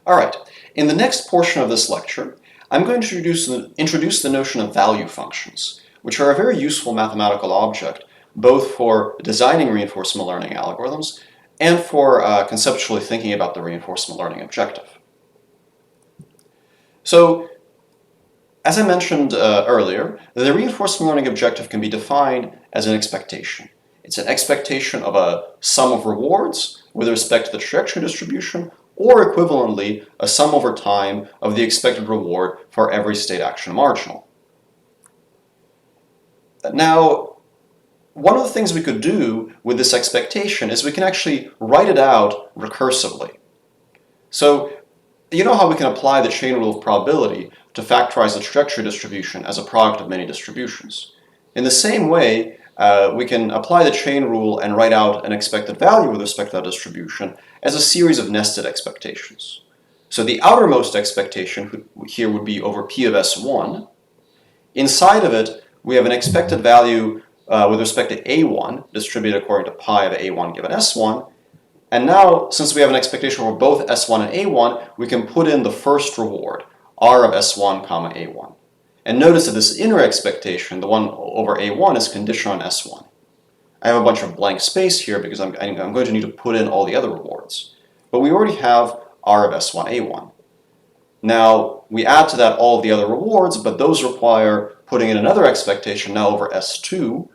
All right, in the next portion of this lecture, I'm going to introduce the notion of value functions, which are a very useful mathematical object, both for designing reinforcement learning algorithms and for conceptually thinking about the reinforcement learning objective. So, as I mentioned earlier, the reinforcement learning objective can be defined as an expectation. It's an expectation of a sum of rewards with respect to the trajectory distribution, or equivalently, a sum over time of the expected reward for every state action marginal. Now, one of the things we could do with this expectation is we can actually write it out recursively. So, you know how we can apply the chain rule of probability to factorize the trajectory distribution as a product of many distributions. In the same way, we can apply the chain rule and write out an expected value with respect to that distribution as a series of nested expectations. So the outermost expectation here would be over P of S1. Inside of it, we have an expected value with respect to A1 distributed according to pi of A1 given S1. And now, since we have an expectation for both S1 and A1, we can put in the first reward, R of S1 comma A1. And notice that this inner expectation, the one over A1, is conditional on S1. I have a bunch of blank space here because I'm going to need to put in all the other rewards. But we already have R of S1 A1. Now, we add to that all of the other rewards, but those require putting in another expectation now over S2,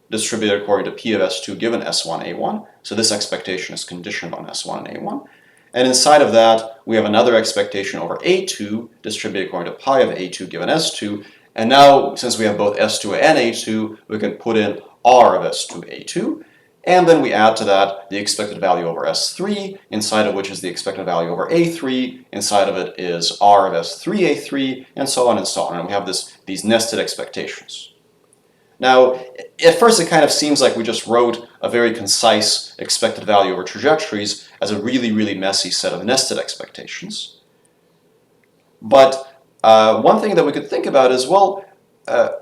distributed according to P of S2 given S1 A1. So this expectation is conditioned on S1 and A1. And inside of that, we have another expectation over A2, distributed according to pi of A2 given S2. And now, since we have both S2 and A2, we can put in R of S2 A2. And then we add to that the expected value over S3, inside of which is the expected value over A3. Inside of it is R of S3 A3, and so on and so on. And we have these nested expectations. Now, at first it kind of seems like we just wrote a very concise expected value over trajectories as a really, really messy set of nested expectations. But one thing that we could think about is, well,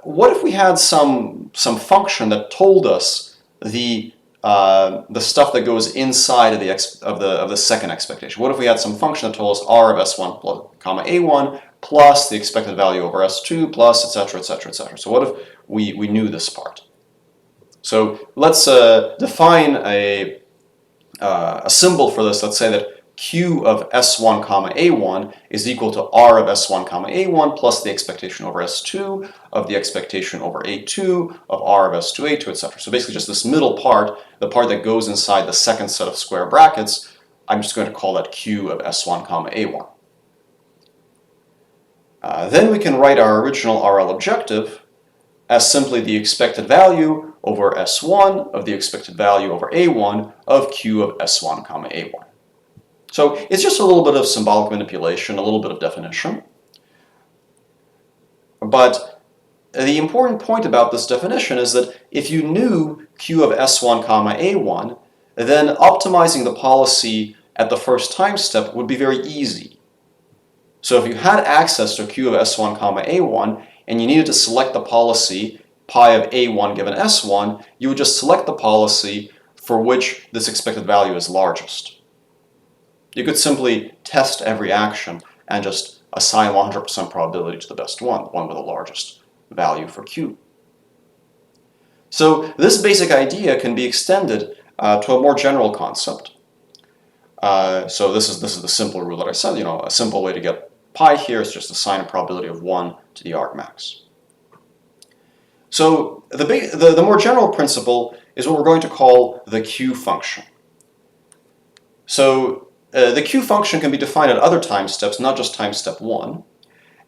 what if we had some function that told us the stuff that goes inside of the second expectation? What if we had some function that told us R of S1 plus, comma A1 plus the expected value over S2 plus etc. etc. etc. So what if we knew this part? So let's define a symbol for this. Let's say that Q of S1 comma A1 is equal to R of S1 comma A1 plus the expectation over S2 of the expectation over A2 of R of S2 A2, etc. So basically just this middle part, the part that goes inside the second set of square brackets, I'm just going to call that Q of S1 comma A1. Then we can write our original RL objective as simply the expected value over S1 of the expected value over A1 of Q of S1 comma A1. So it's just a little bit of symbolic manipulation, a little bit of definition. But the important point about this definition is that if you knew Q of S1 comma A1, then optimizing the policy at the first time step would be very easy. So if you had access to Q of S1 comma A1 and you needed to select the policy pi of A1 given S1, you would just select the policy for which this expected value is largest. You could simply test every action and just assign 100% probability to the best one, the one with the largest value for Q. So this basic idea can be extended to a more general concept. So this is the simple rule that I said. A simple way to get pi here is just assign a probability of 1 to the argmax. So the more general principle is what we're going to call the Q function. So the Q function can be defined at other time steps, not just time step 1.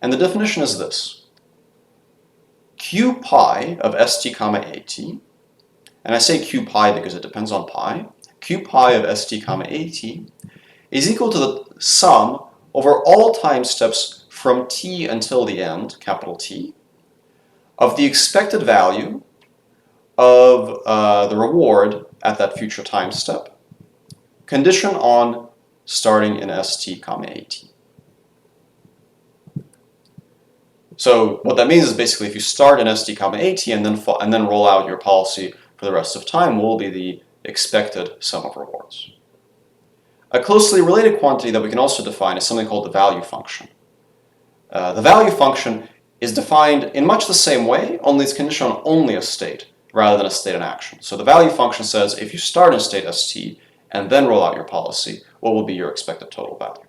And the definition is this. Q pi of st comma at, and I say Q pi because it depends on pi, Q pi of st comma at is equal to the sum over all time steps from t until the end, capital T, of the expected value of the reward at that future time step, condition on starting in st comma at. So what that means is basically if you start in st comma at and then roll out your policy for the rest of time will be the expected sum of rewards. A closely related quantity that we can also define is something called the value function. The value function is defined in much the same way, only it's conditional on only a state rather than a state in action. So the value function says if you start in state st and then roll out your policy, what will be your expected total value?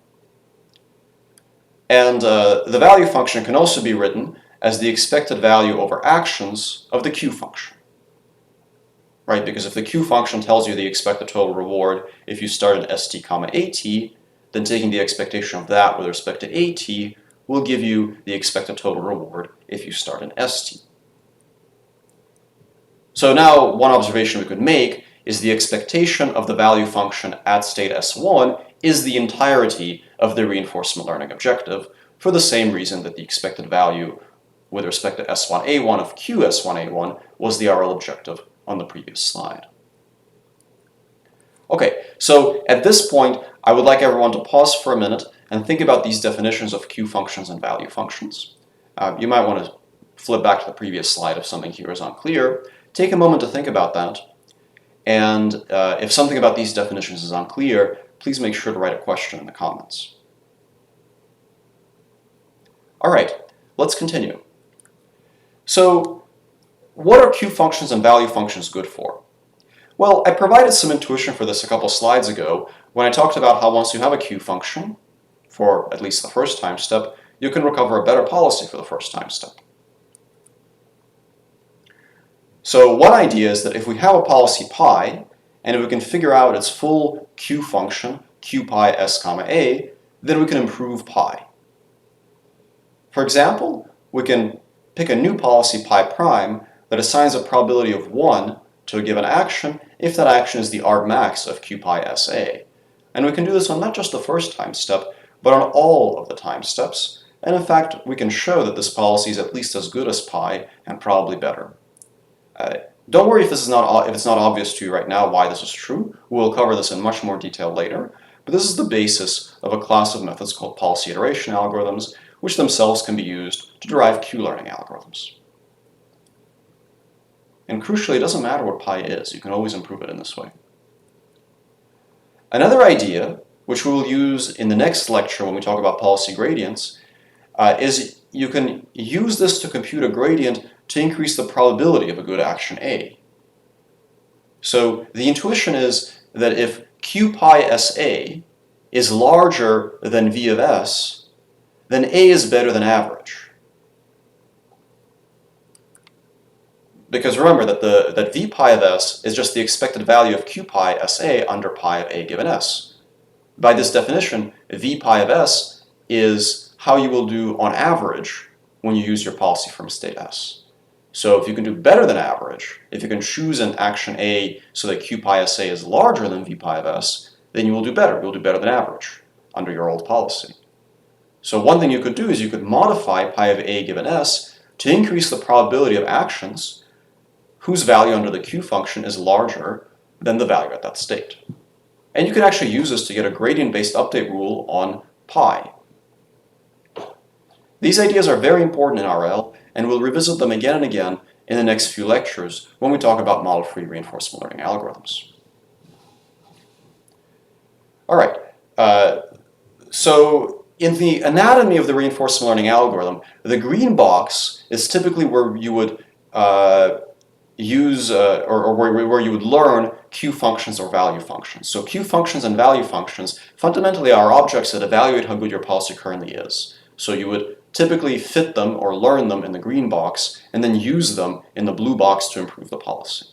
And the value function can also be written as the expected value over actions of the Q function. Right? Because if the Q function tells you the expected total reward if you start at st comma at, then taking the expectation of that with respect to at will give you the expected total reward if you start in st. So now one observation we could make is the expectation of the value function at state S1 is the entirety of the reinforcement learning objective, for the same reason that the expected value with respect to S1A1 of QS1A1 was the RL objective on the previous slide. Okay, so at this point, I would like everyone to pause for a minute and think about these definitions of Q functions and value functions. You might want to flip back to the previous slide if something here is unclear. Take a moment to think about that. And if something about these definitions is unclear, please make sure to write a question in the comments. All right, let's continue. So, what are Q functions and value functions good for? Well, I provided some intuition for this a couple slides ago when I talked about how once you have a Q function, for at least the first time step, you can recover a better policy for the first time step. So one idea is that if we have a policy pi, and if we can figure out its full Q function, Q pi s comma a, then we can improve pi. For example, we can pick a new policy pi prime that assigns a probability of 1 to a given action if that action is the argmax of Q pi sa. And we can do this on not just the first time step, but on all of the time steps. And in fact, we can show that this policy is at least as good as pi and probably better. Don't worry if it's not obvious to you right now why this is true. We'll cover this in much more detail later. But this is the basis of a class of methods called policy iteration algorithms, which themselves can be used to derive Q-learning algorithms. And crucially, it doesn't matter what pi is. You can always improve it in this way. Another idea, which we will use in the next lecture when we talk about policy gradients, is you can use this to compute a gradient to increase the probability of a good action A. So the intuition is that if Q pi SA is larger than V of S, then A is better than average. Because remember that V pi of S is just the expected value of Q pi SA under pi of A given S. By this definition, V pi of S is how you will do on average when you use your policy from state S. So if you can do better than average, if you can choose an action A so that Q pi SA is larger than V pi of S, then you will do better. You'll do better than average under your old policy. So one thing you could do is you could modify pi of A given S to increase the probability of actions whose value under the Q function is larger than the value at that state. And you can actually use this to get a gradient-based update rule on pi. These ideas are very important in RL, and we'll revisit them again and again in the next few lectures when we talk about model-free reinforcement learning algorithms. All right, so in the anatomy of the reinforcement learning algorithm, the green box is typically where you would use or where you would learn Q functions or value functions. So Q functions and value functions fundamentally are objects that evaluate how good your policy currently is. So you would typically fit them or learn them in the green box and then use them in the blue box to improve the policy.